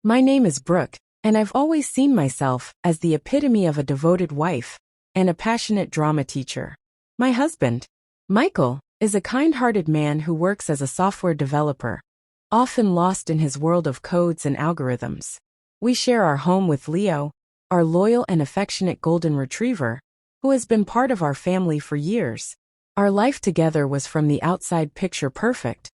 My name is Brooke, and I've always seen myself as the epitome of a devoted wife and a passionate drama teacher. My husband, Michael, is a kind-hearted man who works as a software developer, often lost in his world of codes and algorithms. We share our home with Leo, our loyal and affectionate golden retriever, who has been part of our family for years. Our life together was from the outside picture perfect,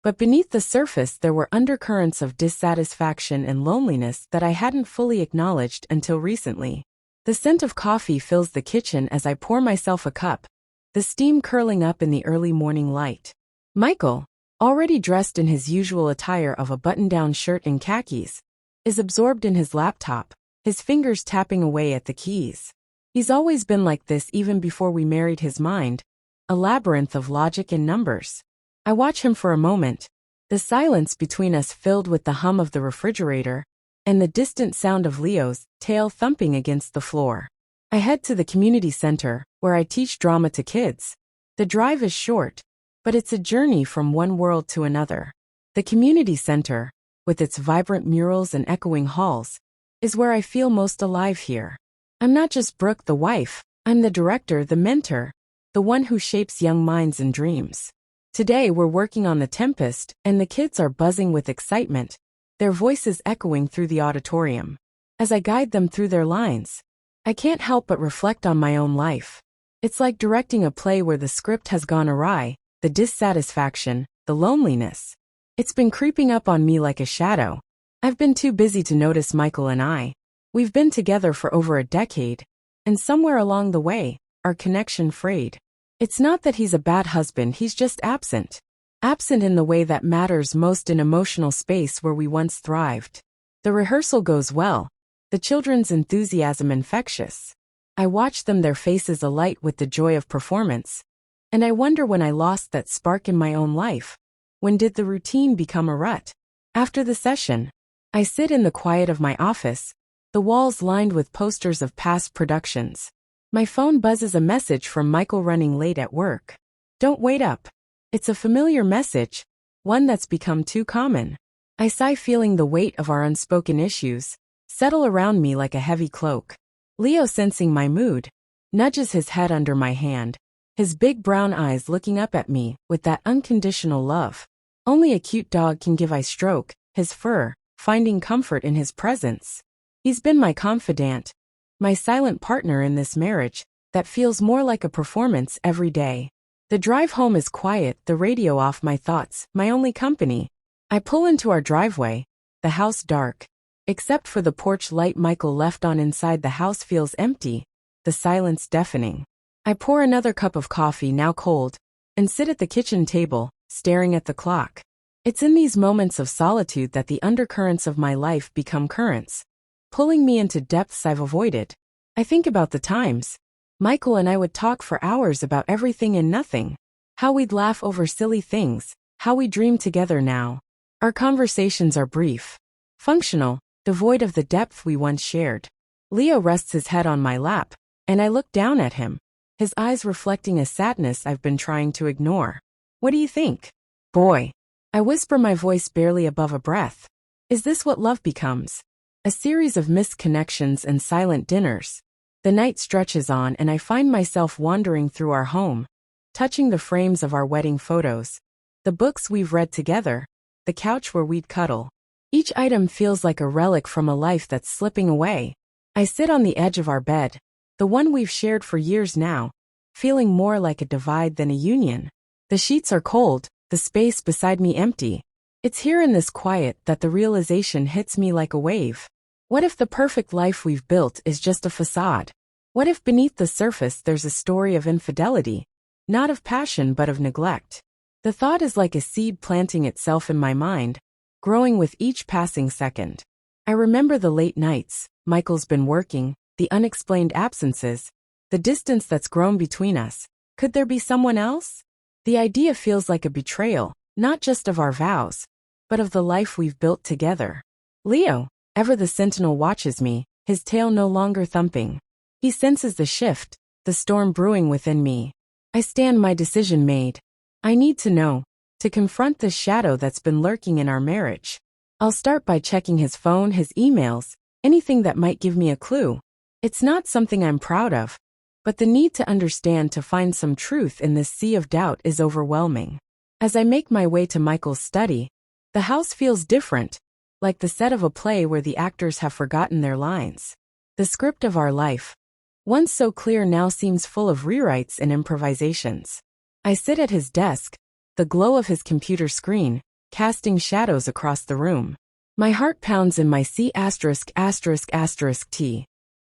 but beneath the surface there were undercurrents of dissatisfaction and loneliness that I hadn't fully acknowledged until recently. The scent of coffee fills the kitchen as I pour myself a cup, the steam curling up in the early morning light. Michael, already dressed in his usual attire of a button-down shirt and khakis, is absorbed in his laptop, his fingers tapping away at the keys. He's always been like this even before we married, his mind, a labyrinth of logic and numbers. I watch him for a moment, the silence between us filled with the hum of the refrigerator and the distant sound of Leo's tail thumping against the floor. I head to the community center, where I teach drama to kids. The drive is short, but it's a journey from one world to another. The community center, with its vibrant murals and echoing halls, is where I feel most alive here. I'm not just Brooke the wife, I'm the director, the mentor, the one who shapes young minds and dreams. Today we're working on The Tempest, and the kids are buzzing with excitement, their voices echoing through the auditorium. As I guide them through their lines, I can't help but reflect on my own life. It's like directing a play where the script has gone awry, the dissatisfaction, the loneliness. It's been creeping up on me like a shadow. I've been too busy to notice Michael and I. We've been together for over a decade, and somewhere along the way, our connection frayed. It's not that he's a bad husband, he's just absent. Absent in the way that matters most in emotional space where we once thrived. The rehearsal goes well, the children's enthusiasm infectious. I watch them, their faces alight with the joy of performance. And I wonder when I lost that spark in my own life. When did the routine become a rut? After the session, I sit in the quiet of my office, the walls lined with posters of past productions. My phone buzzes, a message from Michael running late at work. Don't wait up. It's a familiar message, one that's become too common. I sigh, feeling the weight of our unspoken issues settle around me like a heavy cloak. Leo, sensing my mood, nudges his head under my hand, his big brown eyes looking up at me with that unconditional love only a cute dog can give. I stroke his fur, finding comfort in his presence. He's been my confidant, my silent partner in this marriage that feels more like a performance every day. The drive home is quiet, the radio off, my thoughts, my only company. I pull into our driveway, the house dark. Except for the porch light Michael left on inside, the house feels empty, the silence deafening. I pour another cup of coffee, now cold, and sit at the kitchen table, staring at the clock. It's in these moments of solitude that the undercurrents of my life become currents, pulling me into depths I've avoided. I think about the times Michael and I would talk for hours about everything and nothing. How we'd laugh over silly things, how we dream together now. Our conversations are brief, functional, devoid of the depth we once shared. Leo rests his head on my lap, and I look down at him, his eyes reflecting a sadness I've been trying to ignore. What do you think, boy? I whisper, my voice barely above a breath. Is this what love becomes? A series of missed connections and silent dinners. The night stretches on and I find myself wandering through our home, touching the frames of our wedding photos, the books we've read together, the couch where we'd cuddle. Each item feels like a relic from a life that's slipping away. I sit on the edge of our bed, the one we've shared for years now, feeling more like a divide than a union. The sheets are cold, the space beside me empty. It's here in this quiet that the realization hits me like a wave. What if the perfect life we've built is just a facade? What if beneath the surface there's a story of infidelity, not of passion but of neglect? The thought is like a seed planting itself in my mind, growing with each passing second. I remember the late nights Michael's been working, the unexplained absences, the distance that's grown between us. Could there be someone else? The idea feels like a betrayal, not just of our vows, but of the life we've built together. Leo, ever the sentinel, watches me, his tail no longer thumping. He senses the shift, the storm brewing within me. I stand, my decision made. I need to know, to confront the shadow that's been lurking in our marriage. I'll start by checking his phone, his emails, anything that might give me a clue. It's not something I'm proud of, but the need to understand to find some truth in this sea of doubt is overwhelming. As I make my way to Michael's study, the house feels different, like the set of a play where the actors have forgotten their lines. The script of our life, once so clear, now seems full of rewrites and improvisations. I sit at his desk, the glow of his computer screen, casting shadows across the room. My heart pounds in my C********T,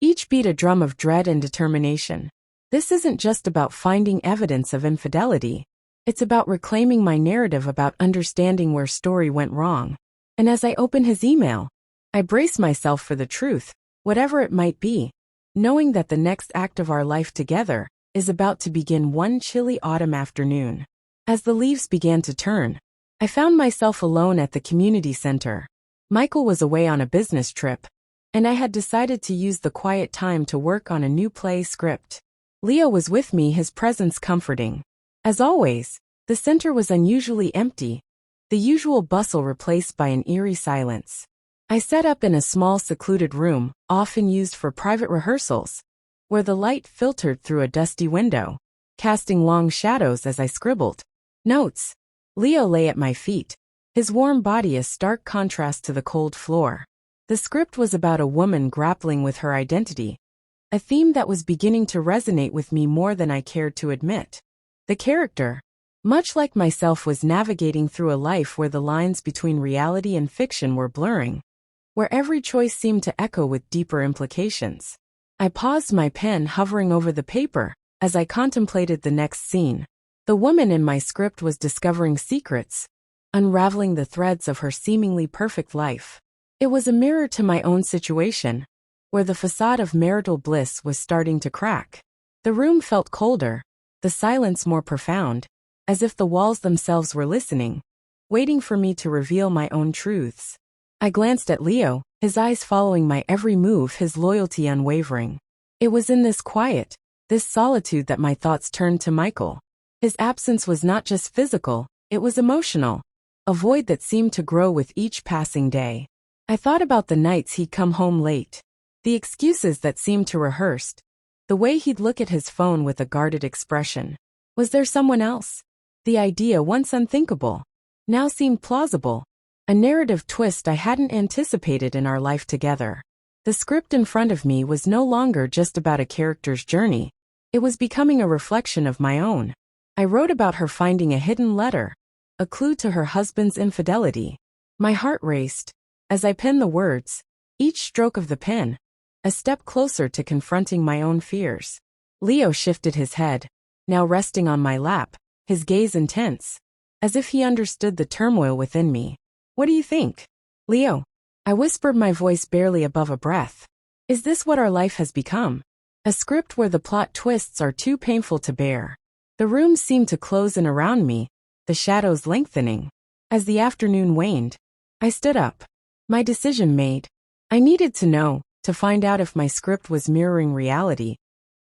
each beat a drum of dread and determination. This isn't just about finding evidence of infidelity. It's about reclaiming my narrative, about understanding where story went wrong. And as I open his email, I brace myself for the truth, whatever it might be, knowing that the next act of our life together is about to begin one chilly autumn afternoon. As the leaves began to turn, I found myself alone at the community center. Michael was away on a business trip, and I had decided to use the quiet time to work on a new play script. Leo was with me, his presence comforting. As always, the center was unusually empty, the usual bustle replaced by an eerie silence. I set up in a small secluded room, often used for private rehearsals, where the light filtered through a dusty window, casting long shadows as I scribbled notes. Leo lay at my feet, his warm body a stark contrast to the cold floor. The script was about a woman grappling with her identity, a theme that was beginning to resonate with me more than I cared to admit. The character, much like myself, was navigating through a life where the lines between reality and fiction were blurring, where every choice seemed to echo with deeper implications. I paused, my pen hovering over the paper, as I contemplated the next scene. The woman in my script was discovering secrets, unraveling the threads of her seemingly perfect life. It was a mirror to my own situation, where the facade of marital bliss was starting to crack. The room felt colder, the silence more profound, as if the walls themselves were listening, waiting for me to reveal my own truths. I glanced at Leo, his eyes following my every move, his loyalty unwavering. It was in this quiet, this solitude, that my thoughts turned to Michael. His absence was not just physical, it was emotional, a void that seemed to grow with each passing day. I thought about the nights he'd come home late, the excuses that seemed to rehearsed, the way he'd look at his phone with a guarded expression. Was there someone else? The idea, once unthinkable, now seemed plausible, a narrative twist I hadn't anticipated in our life together. The script in front of me was no longer just about a character's journey. It was becoming a reflection of my own. I wrote about her finding a hidden letter, a clue to her husband's infidelity. My heart raced as I penned the words, each stroke of the pen a step closer to confronting my own fears. Leo shifted his head, now resting on my lap, his gaze intense, as if he understood the turmoil within me. What do you think, Leo? I whispered, my voice barely above a breath. Is this what our life has become? A script where the plot twists are too painful to bear. The room seemed to close in around me, the shadows lengthening. As the afternoon waned, I stood up. My decision made. I needed to know, to find out if my script was mirroring reality,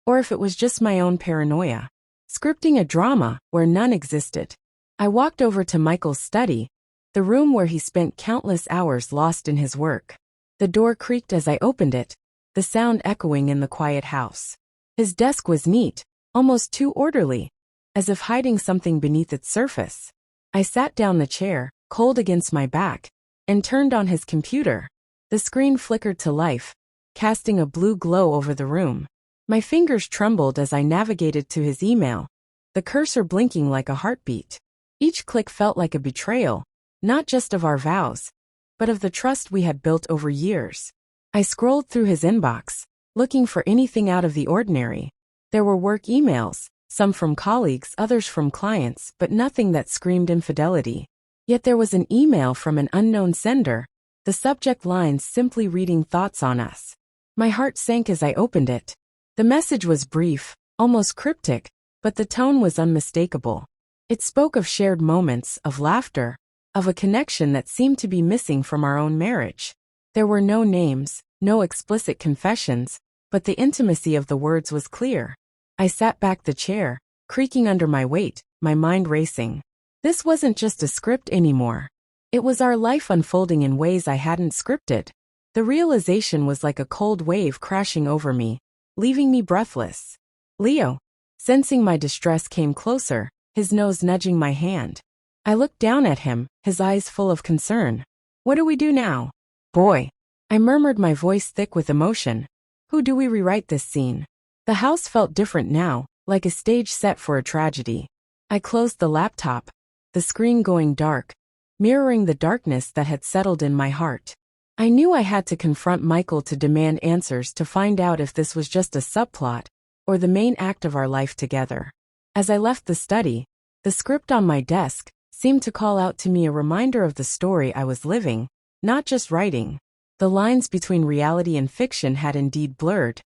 or if it was just my own paranoia. Scripting a drama where none existed. I walked over to Michael's study, the room where he spent countless hours lost in his work. The door creaked as I opened it, the sound echoing in the quiet house. His desk was neat, almost too orderly, as if hiding something beneath its surface. I sat down, the chair, cold against my back, and turned on his computer. The screen flickered to life, casting a blue glow over the room. My fingers trembled as I navigated to his email, the cursor blinking like a heartbeat. Each click felt like a betrayal, not just of our vows, but of the trust we had built over years. I scrolled through his inbox, looking for anything out of the ordinary. There were work emails, some from colleagues, others from clients, but nothing that screamed infidelity. Yet there was an email from an unknown sender, the subject lines simply reading thoughts on us. My heart sank as I opened it. The message was brief, almost cryptic, but the tone was unmistakable. It spoke of shared moments, of laughter, of a connection that seemed to be missing from our own marriage. There were no names, no explicit confessions, but the intimacy of the words was clear. I sat back, the chair creaking under my weight, my mind racing. This wasn't just a script anymore. It was our life unfolding in ways I hadn't scripted. The realization was like a cold wave crashing over me, leaving me breathless. Leo, sensing my distress, came closer, his nose nudging my hand. I looked down at him, his eyes full of concern. What do we do now? Boy, I murmured, my voice thick with emotion. Who do we rewrite this scene? The house felt different now, like a stage set for a tragedy. I closed the laptop, the screen going dark, mirroring the darkness that had settled in my heart. I knew I had to confront Michael to demand answers, to find out if this was just a subplot or the main act of our life together. As I left the study, the script on my desk seemed to call out to me, a reminder of the story I was living, not just writing. The lines between reality and fiction had indeed blurred,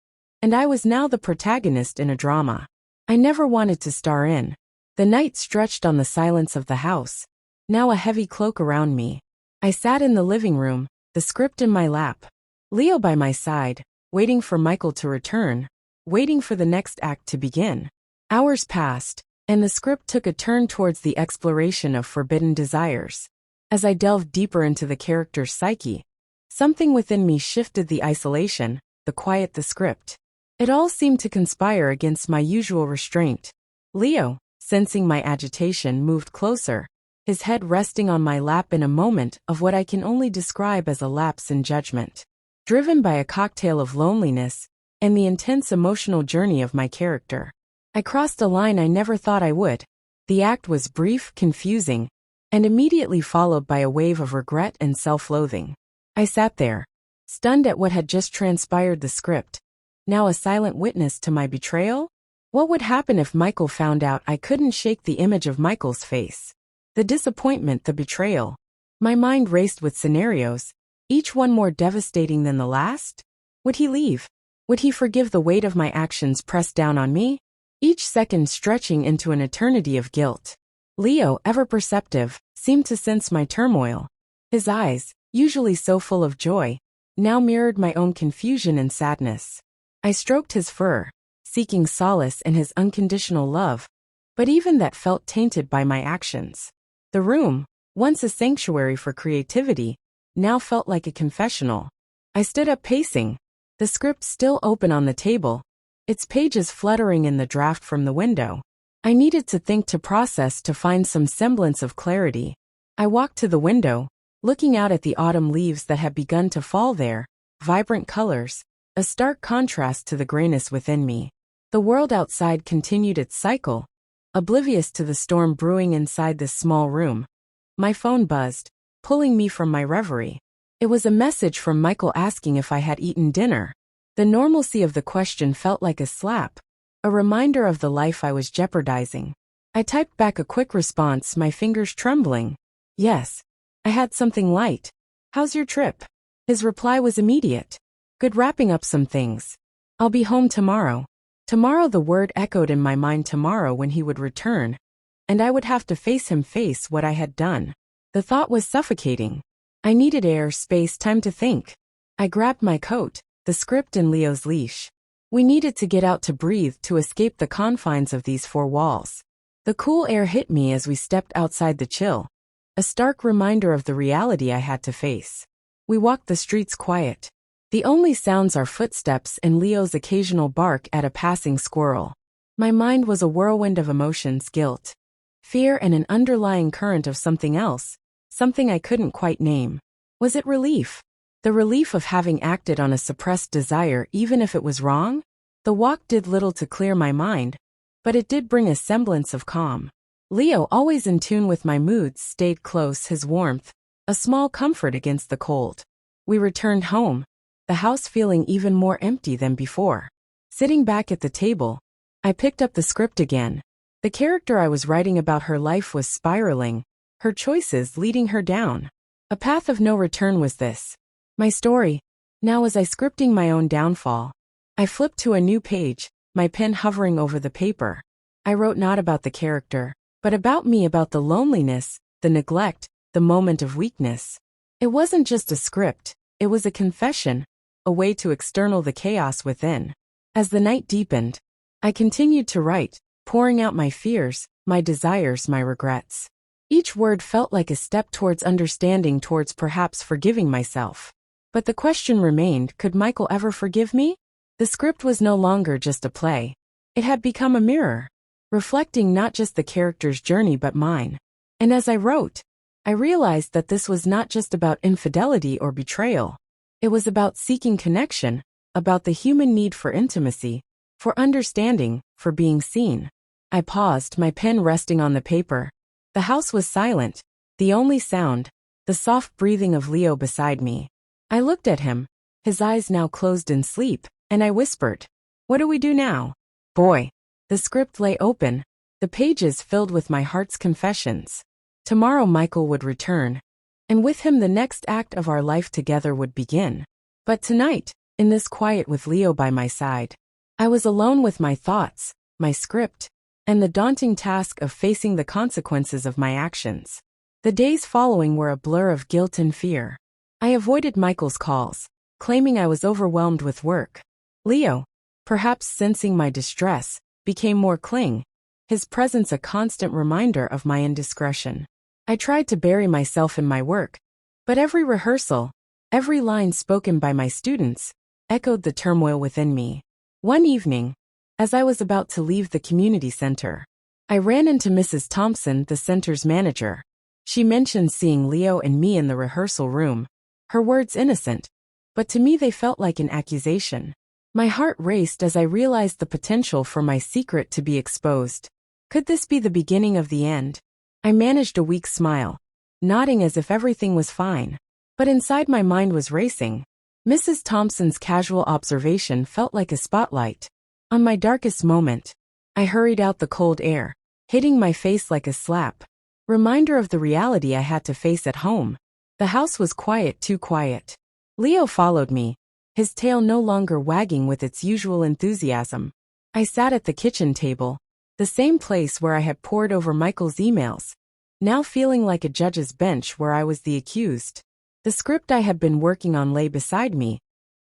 and I was now the protagonist in a drama I never wanted to star in. The night stretched on the silence of the house, now a heavy cloak around me. I sat in the living room, the script in my lap, Leo by my side, waiting for Michael to return, waiting for the next act to begin. Hours passed, and the script took a turn towards the exploration of forbidden desires. As I delved deeper into the character's psyche, something within me shifted. The isolation, the quiet, the script. It all seemed to conspire against my usual restraint. Leo, sensing my agitation, moved closer, his head resting on my lap in a moment of what I can only describe as a lapse in judgment. Driven by a cocktail of loneliness and the intense emotional journey of my character, I crossed a line I never thought I would. The act was brief, confusing, and immediately followed by a wave of regret and self-loathing. I sat there, stunned at what had just transpired. The script, now a silent witness to my betrayal? What would happen if Michael found out? I couldn't shake the image of Michael's face. The disappointment, the betrayal. My mind raced with scenarios, each one more devastating than the last. Would he leave? Would he forgive? The weight of my actions pressed down on me, each second stretching into an eternity of guilt. Leo, ever perceptive, seemed to sense my turmoil. His eyes, usually so full of joy, now mirrored my own confusion and sadness. I stroked his fur, seeking solace in his unconditional love, but even that felt tainted by my actions. The room, once a sanctuary for creativity, now felt like a confessional. I stood up, pacing, the script still open on the table, its pages fluttering in the draft from the window. I needed to think, to process, to find some semblance of clarity. I walked to the window, looking out at the autumn leaves that had begun to fall there, vibrant colors, a stark contrast to the grayness within me. The world outside continued its cycle, oblivious to the storm brewing inside this small room. My phone buzzed, pulling me from my reverie. It was a message from Michael asking if I had eaten dinner. The normalcy of the question felt like a slap, a reminder of the life I was jeopardizing. I typed back a quick response, my fingers trembling. Yes, I had something light. How's your trip? His reply was immediate. Good, wrapping up some things. I'll be home tomorrow. Tomorrow, the word echoed in my mind. Tomorrow, when he would return, and I would have to face what I had done. The thought was suffocating. I needed air, space, time to think. I grabbed my coat, the script and Leo's leash. We needed to get out, to breathe, to escape the confines of these four walls. The cool air hit me as we stepped outside, the chill, a stark reminder of the reality I had to face. We walked the streets quiet. The only sounds are footsteps and Leo's occasional bark at a passing squirrel. My mind was a whirlwind of emotions, guilt, fear, and an underlying current of something else, something I couldn't quite name. Was it relief? The relief of having acted on a suppressed desire, even if it was wrong? The walk did little to clear my mind, but it did bring a semblance of calm. Leo, always in tune with my moods, stayed close, his warmth, a small comfort against the cold. We returned home, the house feeling even more empty than before. Sitting back at the table, I picked up the script again. The character I was writing about, her life was spiraling, her choices leading her down a path of no return. Was this my story? Now, was I scripting my own downfall? I flipped to a new page, my pen hovering over the paper. I wrote not about the character, but about me, about the loneliness, the neglect, the moment of weakness. It wasn't just a script, it was a confession, a way to external the chaos within. As the night deepened, I continued to write, pouring out my fears, my desires, my regrets. Each word felt like a step towards understanding, towards perhaps forgiving myself. But the question remained, could Michael ever forgive me? The script was no longer just a play. It had become a mirror, reflecting not just the character's journey but mine. And as I wrote, I realized that this was not just about infidelity or betrayal. It was about seeking connection, about the human need for intimacy, for understanding, for being seen. I paused, my pen resting on the paper. The house was silent, the only sound, the soft breathing of Leo beside me. I looked at him, his eyes now closed in sleep, and I whispered, "What do we do now?" Boy. The script lay open, the pages filled with my heart's confessions. Tomorrow Michael would return, and with him the next act of our life together would begin. But tonight, in this quiet with Leo by my side, I was alone with my thoughts, my script, and the daunting task of facing the consequences of my actions. The days following were a blur of guilt and fear. I avoided Michael's calls, claiming I was overwhelmed with work. Leo, perhaps sensing my distress, became more clingy, his presence a constant reminder of my indiscretion. I tried to bury myself in my work, but every rehearsal, every line spoken by my students, echoed the turmoil within me. One evening, as I was about to leave the community center, I ran into Mrs. Thompson, the center's manager. She mentioned seeing Leo and me in the rehearsal room, her words innocent, but to me they felt like an accusation. My heart raced as I realized the potential for my secret to be exposed. Could this be the beginning of the end? I managed a weak smile, nodding as if everything was fine. But inside my mind was racing. Mrs. Thompson's casual observation felt like a spotlight. On my darkest moment, I hurried out the cold air, hitting my face like a slap. Reminder of the reality I had to face at home. The house was quiet, too quiet. Leo followed me, his tail no longer wagging with its usual enthusiasm. I sat at the kitchen table, the same place where I had pored over Michael's emails, now feeling like a judge's bench where I was the accused. The script I had been working on lay beside me,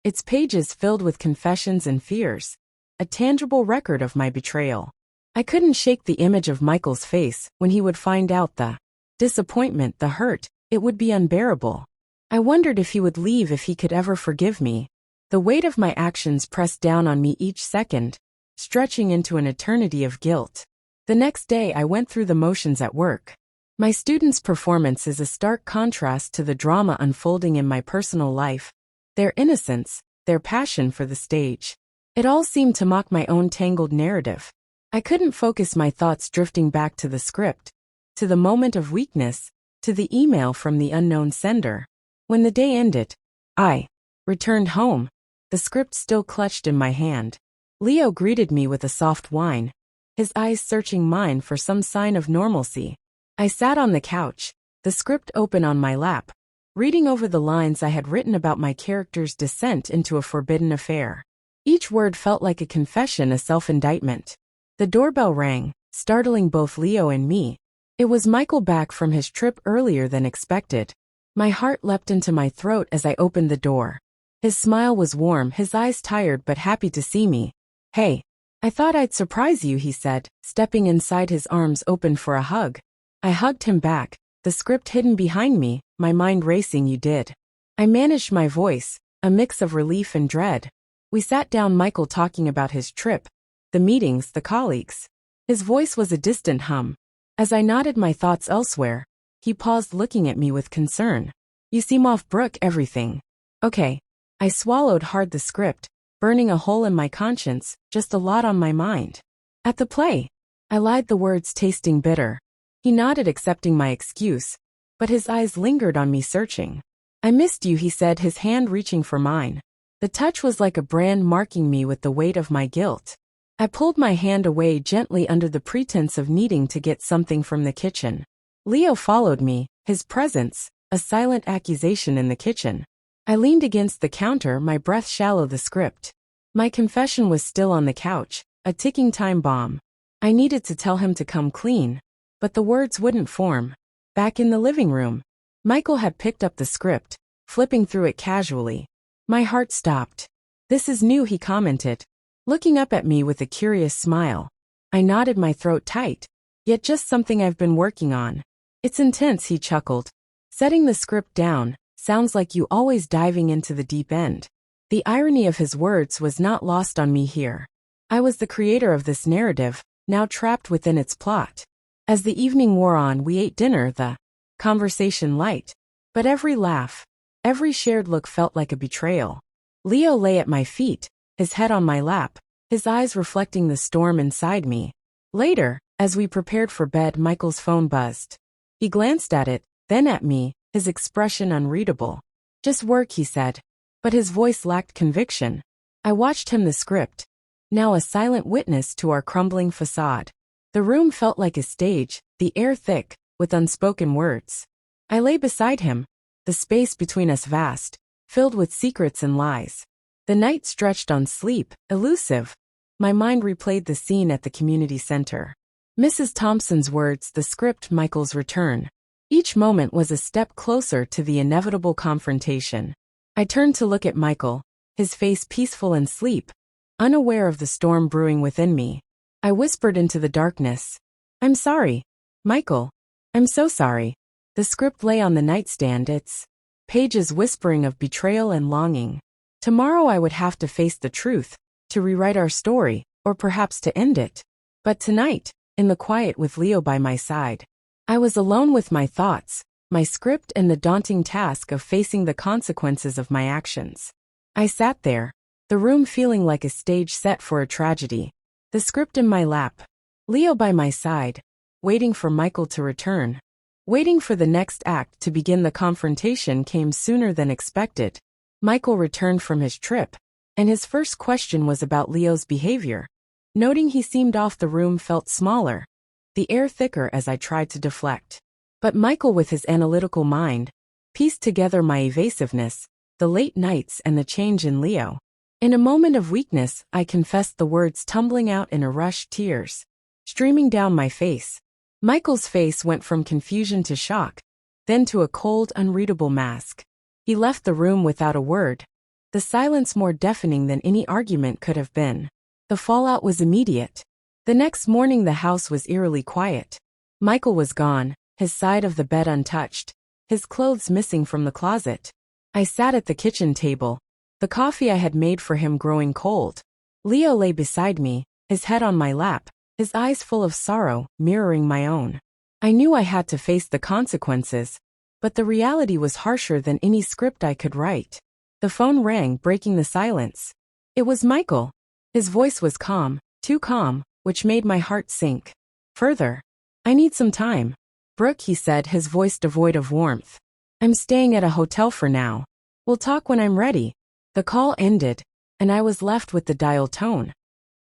its pages filled with confessions and fears, a tangible record of my betrayal. I couldn't shake the image of Michael's face when he would find out. The disappointment, the hurt, it would be unbearable. I wondered if he would leave, if he could ever forgive me. The weight of my actions pressed down on me each second, stretching into an eternity of guilt. The next day I went through the motions at work. My students' performance is a stark contrast to the drama unfolding in my personal life. Their innocence, their passion for the stage. It all seemed to mock my own tangled narrative. I couldn't focus, my thoughts drifting back to the script, to the moment of weakness, to the email from the unknown sender. When the day ended, I returned home, the script still clutched in my hand. Leo greeted me with a soft whine, his eyes searching mine for some sign of normalcy. I sat on the couch, the script open on my lap, reading over the lines I had written about my character's descent into a forbidden affair. Each word felt like a confession, a self-indictment. The doorbell rang, startling both Leo and me. It was Michael, back from his trip earlier than expected. My heart leapt into my throat as I opened the door. His smile was warm, his eyes tired but happy to see me. "Hey, I thought I'd surprise you," he said, stepping inside, his arms open for a hug. I hugged him back, the script hidden behind me, my mind racing. "You did." I managed my voice, a mix of relief and dread. We sat down, Michael talking about his trip, the meetings, the colleagues. His voice was a distant hum. As I nodded my thoughts elsewhere, he paused, looking at me with concern. "You seem off, Brooke. Everything okay?" I swallowed hard, the script burning a hole in my conscience, just a lot on my mind. "At the play," I lied, the words tasting bitter. He nodded, accepting my excuse, but his eyes lingered on me, searching. "I missed you," he said, his hand reaching for mine. The touch was like a brand marking me with the weight of my guilt. I pulled my hand away gently under the pretense of needing to get something from the kitchen. Leo followed me, his presence a silent accusation in the kitchen. I leaned against the counter, my breath shallow, the script. My confession was still on the couch, a ticking time bomb. I needed to tell him to come clean, but the words wouldn't form. Back in the living room, Michael had picked up the script, flipping through it casually. My heart stopped. "This is new," he commented, looking up at me with a curious smile. I nodded, my throat tight. "Yet just something I've been working on." It's intense, he chuckled. Setting the script down, sounds like you always diving into the deep end. The irony of his words was not lost on me here. I was the creator of this narrative, now trapped within its plot. As the evening wore on, we ate dinner, the conversation light. But every laugh, every shared look felt like a betrayal. Leo lay at my feet, his head on my lap, his eyes reflecting the storm inside me. Later, as we prepared for bed, Michael's phone buzzed. He glanced at it, then at me, his expression unreadable. Just work, he said. But his voice lacked conviction. I watched him, the script, now a silent witness to our crumbling facade. The room felt like a stage, the air thick, with unspoken words. I lay beside him, the space between us vast, filled with secrets and lies. The night stretched on sleep, elusive. My mind replayed the scene at the community center. Mrs. Thompson's words, the script, Michael's return. Each moment was a step closer to the inevitable confrontation. I turned to look at Michael, his face peaceful in sleep, unaware of the storm brewing within me. I whispered into the darkness. I'm sorry, Michael. I'm so sorry. The script lay on the nightstand, its pages whispering of betrayal and longing. Tomorrow I would have to face the truth, to rewrite our story, or perhaps to end it. But tonight, in the quiet with Leo by my side, I was alone with my thoughts, my script, and the daunting task of facing the consequences of my actions. I sat there, the room feeling like a stage set for a tragedy, the script in my lap, Leo by my side, waiting for Michael to return. Waiting for the next act to begin. The confrontation came sooner than expected. Michael returned from his trip, and his first question was about Leo's behavior. Noting he seemed off, the room felt smaller, the air thicker as I tried to deflect. But Michael, with his analytical mind, pieced together my evasiveness, the late nights, and the change in Leo. In a moment of weakness, I confessed, the words tumbling out in a rush, tears streaming down my face. Michael's face went from confusion to shock, then to a cold, unreadable mask. He left the room without a word, the silence more deafening than any argument could have been. The fallout was immediate. The next morning the house was eerily quiet. Michael was gone, his side of the bed untouched, his clothes missing from the closet. I sat at the kitchen table, the coffee I had made for him growing cold. Leo lay beside me, his head on my lap, his eyes full of sorrow, mirroring my own. I knew I had to face the consequences, but the reality was harsher than any script I could write. The phone rang, breaking the silence. It was Michael. His voice was calm, too calm, which made my heart sink further. I need some time, Brooke, he said, his voice devoid of warmth. I'm staying at a hotel for now. We'll talk when I'm ready. The call ended, and I was left with the dial tone,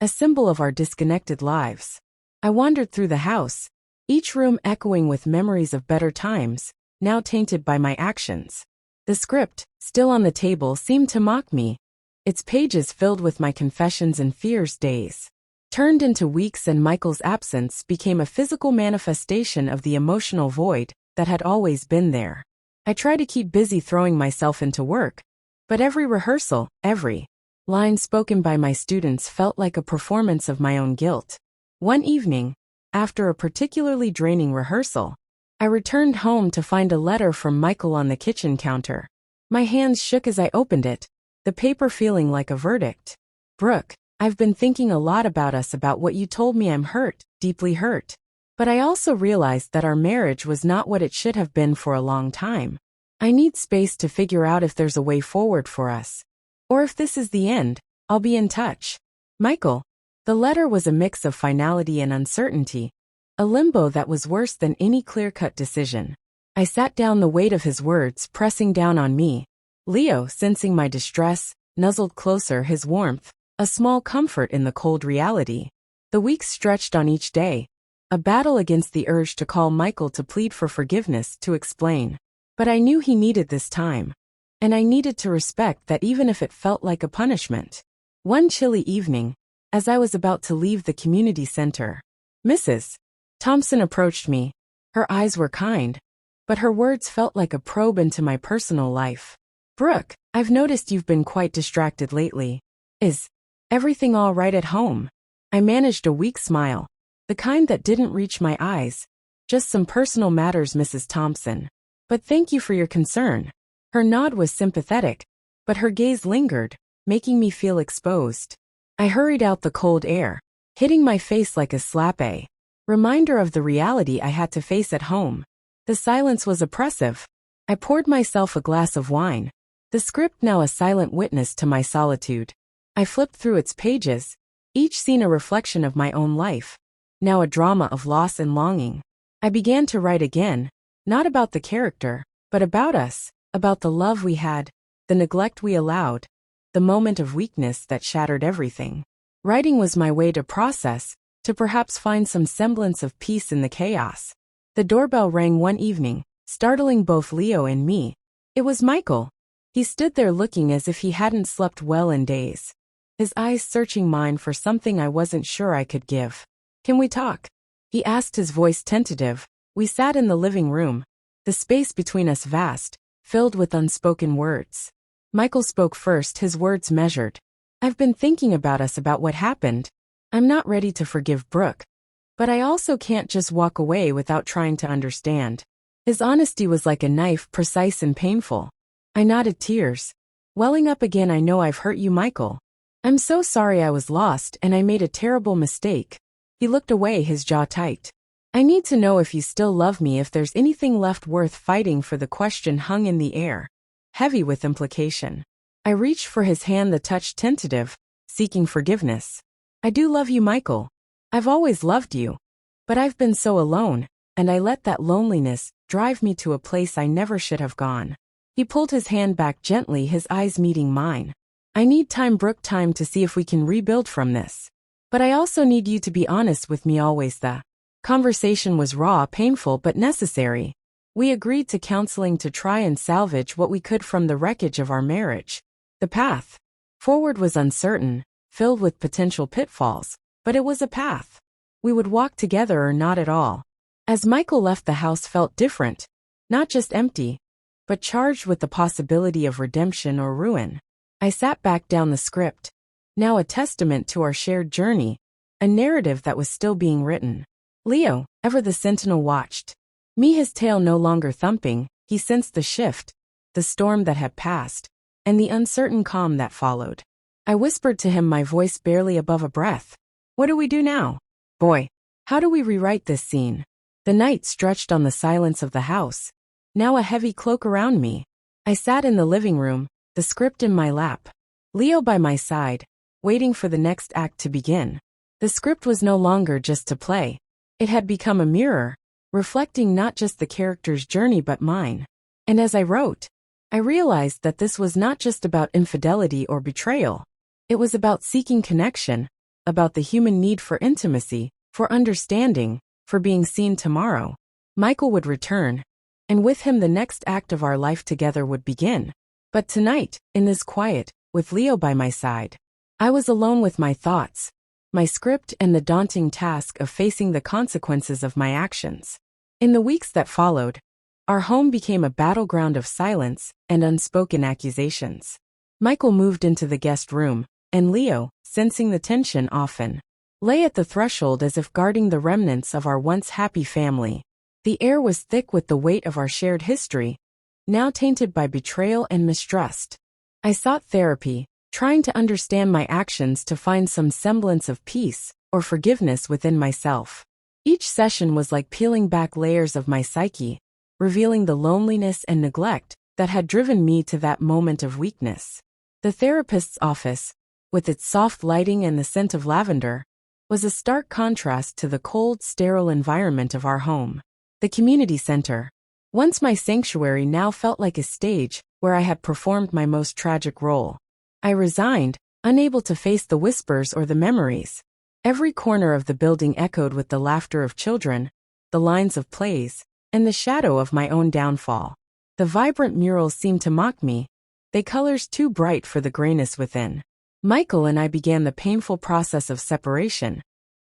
a symbol of our disconnected lives. I wandered through the house, each room echoing with memories of better times, now tainted by my actions. The script, still on the table, seemed to mock me, its pages filled with my confessions and fears. Days turned into weeks, and Michael's absence became a physical manifestation of the emotional void that had always been there. I tried to keep busy, throwing myself into work, but every rehearsal, every line spoken by my students felt like a performance of my own guilt. One evening, after a particularly draining rehearsal, I returned home to find a letter from Michael on the kitchen counter. My hands shook as I opened it, the paper feeling like a verdict. Brooke, I've been thinking a lot about us, about what you told me. I'm hurt, deeply hurt. But I also realized that our marriage was not what it should have been for a long time. I need space to figure out if there's a way forward for us. Or if this is the end. I'll be in touch. Michael. The letter was a mix of finality and uncertainty, a limbo that was worse than any clear-cut decision. I sat down, the weight of his words pressing down on me. Leo, sensing my distress, nuzzled closer, his warmth a small comfort in the cold reality. The weeks stretched on, each day a battle against the urge to call Michael, to plead for forgiveness, to explain. But I knew he needed this time, and I needed to respect that, even if it felt like a punishment. One chilly evening, as I was about to leave the community center, Mrs. Thompson approached me. Her eyes were kind, but her words felt like a probe into my personal life. Brooke, I've noticed you've been quite distracted lately. Is everything all right at home? I managed a weak smile, the kind that didn't reach my eyes. Just some personal matters, Mrs. Thompson. But thank you for your concern. Her nod was sympathetic, but her gaze lingered, making me feel exposed. I hurried out the cold air, hitting my face like a slap, a reminder of the reality I had to face at home. The silence was oppressive. I poured myself a glass of wine, the script now a silent witness to my solitude. I flipped through its pages, each scene a reflection of my own life, now a drama of loss and longing. I began to write again, not about the character, but about us, about the love we had, the neglect we allowed, the moment of weakness that shattered everything. Writing was my way to process, to perhaps find some semblance of peace in the chaos. The doorbell rang one evening, startling both Leo and me. It was Michael. He stood there looking as if he hadn't slept well in days, his eyes searching mine for something I wasn't sure I could give. "Can we talk?" he asked, his voice tentative. We sat in the living room, the space between us vast, filled with unspoken words. Michael spoke first, his words measured. "I've been thinking about us, about what happened. I'm not ready to forgive Brooke, but I also can't just walk away without trying to understand." His honesty was like a knife, precise and painful. I nodded, tears welling up again. "I know I've hurt you, Michael. I'm so sorry. I was lost and I made a terrible mistake." He looked away, his jaw tight. "I need to know if you still love me, if there's anything left worth fighting for." The question hung in the air, heavy with implication. I reached for his hand, the touch tentative, seeking forgiveness. "I do love you, Michael. I've always loved you. But I've been so alone, and I let that loneliness drive me to a place I never should have gone." He pulled his hand back gently, his eyes meeting mine. "I need time, Brooke, time to see if we can rebuild from this. But I also need you to be honest with me always." The conversation was raw, painful, but necessary. We agreed to counseling to try and salvage what we could from the wreckage of our marriage. The path forward was uncertain, filled with potential pitfalls, but it was a path. We would walk together or not at all. As Michael left, the house felt different, not just empty, but charged with the possibility of redemption or ruin. I sat back down, the script, now a testament to our shared journey, a narrative that was still being written. Leo, ever the sentinel, watched me, his tail no longer thumping. He sensed the shift, the storm that had passed, and the uncertain calm that followed. I whispered to him, my voice barely above a breath. "What do we do now? Boy, how do we rewrite this scene?" The night stretched on the silence of the house, now a heavy cloak around me. I sat in the living room, the script in my lap, Leo by my side, waiting for the next act to begin. The script was no longer just to play. It had become a mirror, reflecting not just the character's journey but mine. And as I wrote, I realized that this was not just about infidelity or betrayal. It was about seeking connection, about the human need for intimacy, for understanding, for being seen. Tomorrow, Michael would return, and with him the next act of our life together would begin. But tonight, in this quiet, with Leo by my side, I was alone with my thoughts, my script, and the daunting task of facing the consequences of my actions. In the weeks that followed, our home became a battleground of silence and unspoken accusations. Michael moved into the guest room, and Leo, sensing the tension, often lay at the threshold as if guarding the remnants of our once happy family. The air was thick with the weight of our shared history, now tainted by betrayal and mistrust. I sought therapy, trying to understand my actions, to find some semblance of peace or forgiveness within myself. Each session was like peeling back layers of my psyche, revealing the loneliness and neglect that had driven me to that moment of weakness. The therapist's office, with its soft lighting and the scent of lavender, was a stark contrast to the cold, sterile environment of our home. The community center, once my sanctuary, now felt like a stage where I had performed my most tragic role. I resigned, unable to face the whispers or the memories. Every corner of the building echoed with the laughter of children, the lines of plays, and the shadow of my own downfall. The vibrant murals seemed to mock me, they colors too bright for the grayness within. Michael and I began the painful process of separation,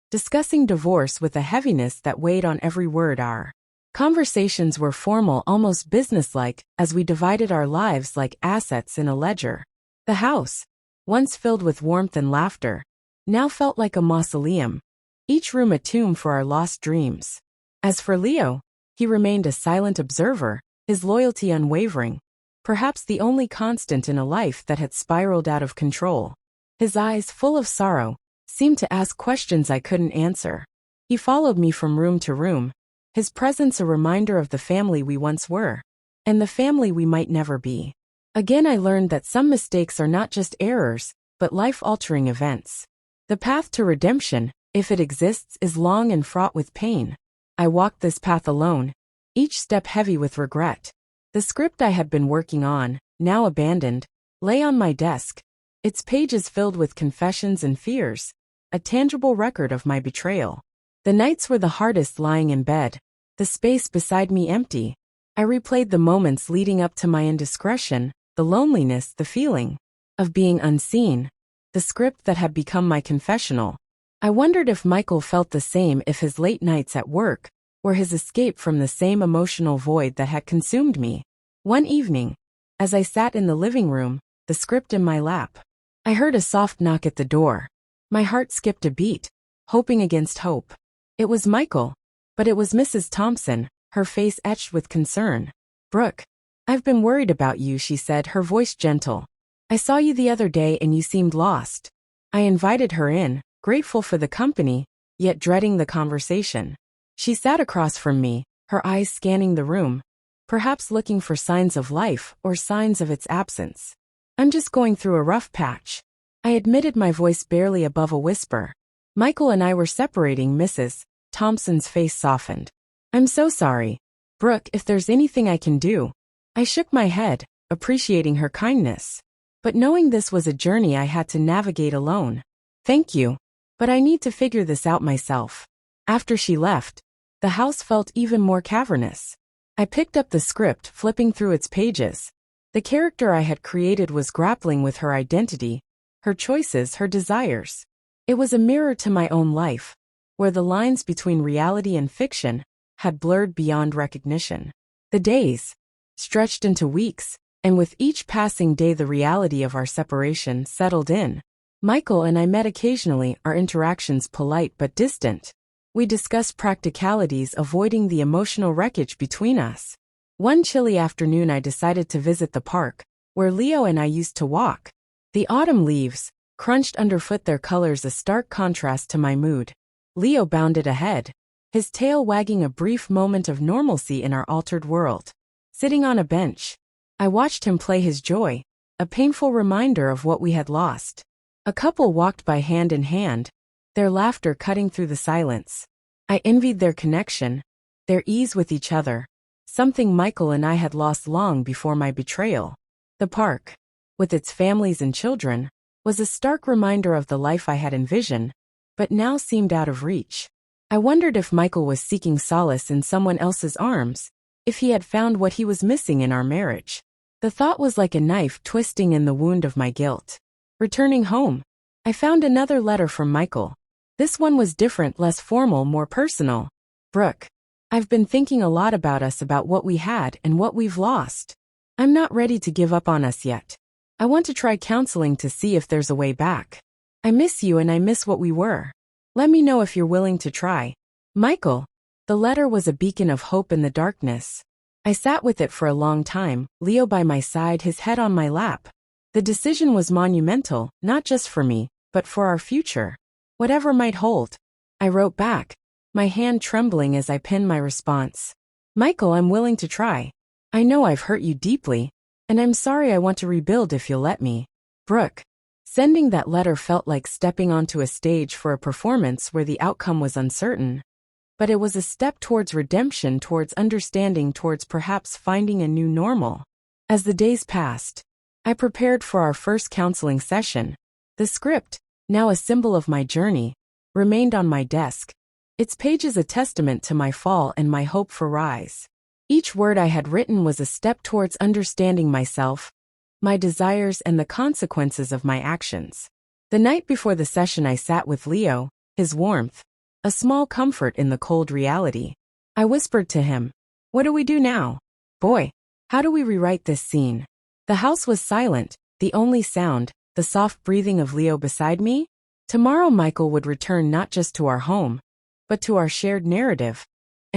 discussing divorce with a heaviness that weighed on every word. Our conversations were formal, almost businesslike, as we divided our lives like assets in a ledger. The house, once filled with warmth and laughter, now felt like a mausoleum, each room a tomb for our lost dreams. As for Leo, he remained a silent observer, his loyalty unwavering, perhaps the only constant in a life that had spiraled out of control. His eyes, full of sorrow, seemed to ask questions I couldn't answer. He followed me from room to room, his presence a reminder of the family we once were, and the family we might never be. Again I learned that some mistakes are not just errors, but life-altering events. The path to redemption, if it exists, is long and fraught with pain. I walked this path alone, each step heavy with regret. The script I had been working on, now abandoned, lay on my desk, its pages filled with confessions and fears, a tangible record of my betrayal. The nights were the hardest lying in bed, the space beside me empty. I replayed the moments leading up to my indiscretion, the loneliness, the feeling of being unseen, the script that had become my confessional. I wondered if Michael felt the same, if his late nights at work were his escape from the same emotional void that had consumed me. One evening, as I sat in the living room, the script in my lap, I heard a soft knock at the door. My heart skipped a beat, hoping against hope. It was Michael, but it was Mrs. Thompson, her face etched with concern. "Brooke, I've been worried about you," she said, her voice gentle. "I saw you the other day and you seemed lost." I invited her in, grateful for the company, yet dreading the conversation. She sat across from me, her eyes scanning the room, perhaps looking for signs of life or signs of its absence. "I'm just going through a rough patch," I admitted, my voice barely above a whisper. "Michael and I were separating." Mrs. Thompson's face softened. "I'm so sorry. Brooke, if there's anything I can do." I shook my head, appreciating her kindness, but knowing this was a journey I had to navigate alone. "Thank you, but I need to figure this out myself." After she left, the house felt even more cavernous. I picked up the script, flipping through its pages. The character I had created was grappling with her identity, her choices, her desires. It was a mirror to my own life, where the lines between reality and fiction had blurred beyond recognition. The days stretched into weeks, and with each passing day the reality of our separation settled in. Michael and I met occasionally, our interactions polite but distant. We discussed practicalities, avoiding the emotional wreckage between us. One chilly afternoon I decided to visit the park, where Leo and I used to walk. The autumn leaves crunched underfoot, their colors a stark contrast to my mood. Leo bounded ahead, his tail wagging, a brief moment of normalcy in our altered world. Sitting on a bench, I watched him play, his joy a painful reminder of what we had lost. A couple walked by hand in hand, their laughter cutting through the silence. I envied their connection, their ease with each other, something Michael and I had lost long before my betrayal. The park, with its families and children, was a stark reminder of the life I had envisioned, but now seemed out of reach. I wondered if Michael was seeking solace in someone else's arms, if he had found what he was missing in our marriage. The thought was like a knife twisting in the wound of my guilt. Returning home, I found another letter from Michael. This one was different, less formal, more personal. "Brooke, I've been thinking a lot about us, about what we had and what we've lost. I'm not ready to give up on us yet. I want to try counseling to see if there's a way back. I miss you and I miss what we were. Let me know if you're willing to try. Michael." The letter was a beacon of hope in the darkness. I sat with it for a long time, Leo by my side, his head on my lap. The decision was monumental, not just for me, but for our future, whatever might hold. I wrote back, my hand trembling as I penned my response. "Michael, I'm willing to try. I know I've hurt you deeply, and I'm sorry. I want to rebuild if you'll let me. Brooke." Sending that letter felt like stepping onto a stage for a performance where the outcome was uncertain. But it was a step towards redemption, towards understanding, towards perhaps finding a new normal. As the days passed, I prepared for our first counseling session. The script, now a symbol of my journey, remained on my desk, its pages a testament to my fall and my hope for rise. Each word I had written was a step towards understanding myself, my desires, and the consequences of my actions. The night before the session I sat with Leo, his warmth, a small comfort in the cold reality. I whispered to him, "What do we do now? Boy, how do we rewrite this scene?" The house was silent, the only sound, the soft breathing of Leo beside me. Tomorrow Michael would return, not just to our home, but to our shared narrative.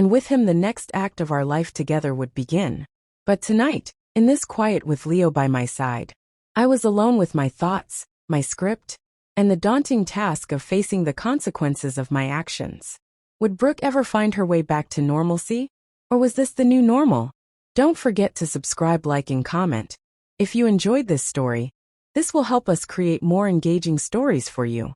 and with him the next act of our life together would begin. But tonight, in this quiet with Leo by my side, I was alone with my thoughts, my script, and the daunting task of facing the consequences of my actions. Would Brooke ever find her way back to normalcy? Or was this the new normal? Don't forget to subscribe, like, and comment. If you enjoyed this story, this will help us create more engaging stories for you.